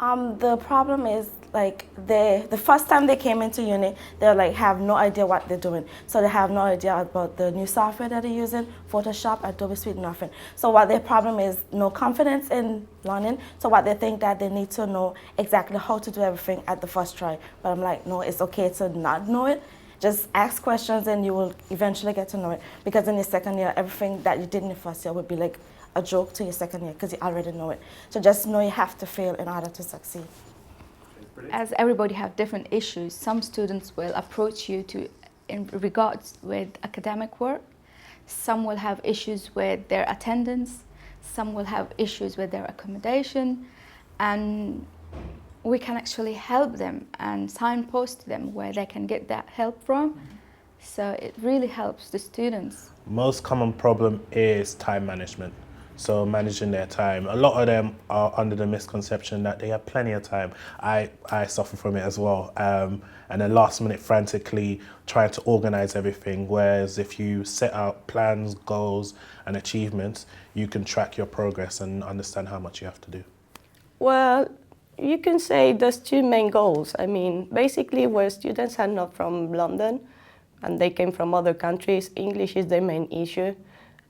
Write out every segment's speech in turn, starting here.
The problem is like the first time they came into uni, they like have no idea what they're doing. So they have no idea about the new software that they're using, Photoshop, Adobe Suite, nothing. So what their problem is no confidence in learning. So what they think that they need to know exactly how to do everything at the first try. But I'm like, no, it's okay to not know it. Just ask questions and you will eventually get to know it. Because in your second year, everything that you did in your first year would be like a joke to your second year because you already know it. So just know you have to fail in order to succeed. As everybody have different issues, some students will approach you in regards with academic work. Some will have issues with their attendance. Some will have issues with their accommodation. And we can actually help them and signpost them where they can get that help from. So it really helps the students. Most common problem is time management. So managing their time. A lot of them are under the misconception that they have plenty of time. I suffer from it as well. And then last minute frantically trying to organize everything. Whereas if you set out plans, goals and achievements, you can track your progress and understand how much you have to do. Well, you can say there's two main goals. I mean, basically where students are not from London and they came from other countries, English is their main issue.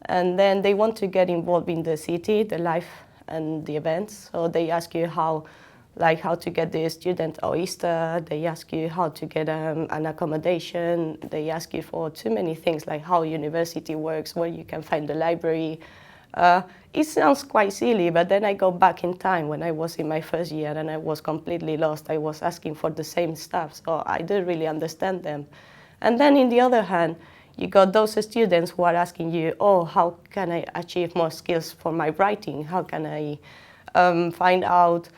And then they want to get involved in the city, the life and the events. So they ask you how to get the student oyster. They ask you how to get an accommodation. They ask you for too many things like how university works, where you can find the library. It sounds quite silly, but then I go back in time when I was in my first year and I was completely lost. I was asking for the same stuff, so I didn't really understand them. And then on the other hand, you got those students who are asking you, oh, how can I achieve more skills for my writing? How can I find out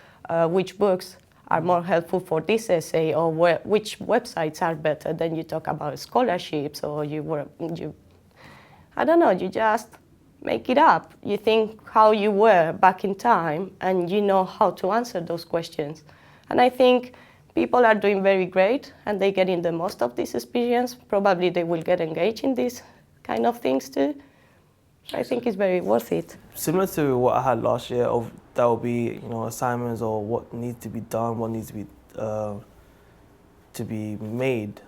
which books are more helpful for this essay, or which websites are better? Then you talk about scholarships, or I don't know, you just make it up. You think how you were back in time, and you know how to answer those questions. And I think people are doing very great and they're getting the most of this experience. Probably they will get engaged in these kind of things too. I think it's very worth it. Similar to what I had last year, that will be assignments or what needs to be done, what needs to be made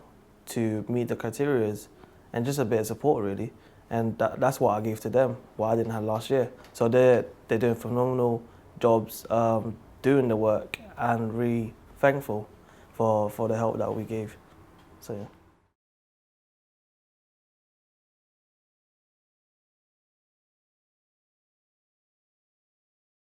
to meet the criteria, and just a bit of support really. And that's what I gave to them, what I didn't have last year. So they're doing phenomenal jobs, doing the work, and really thankful for the help that we gave. So yeah.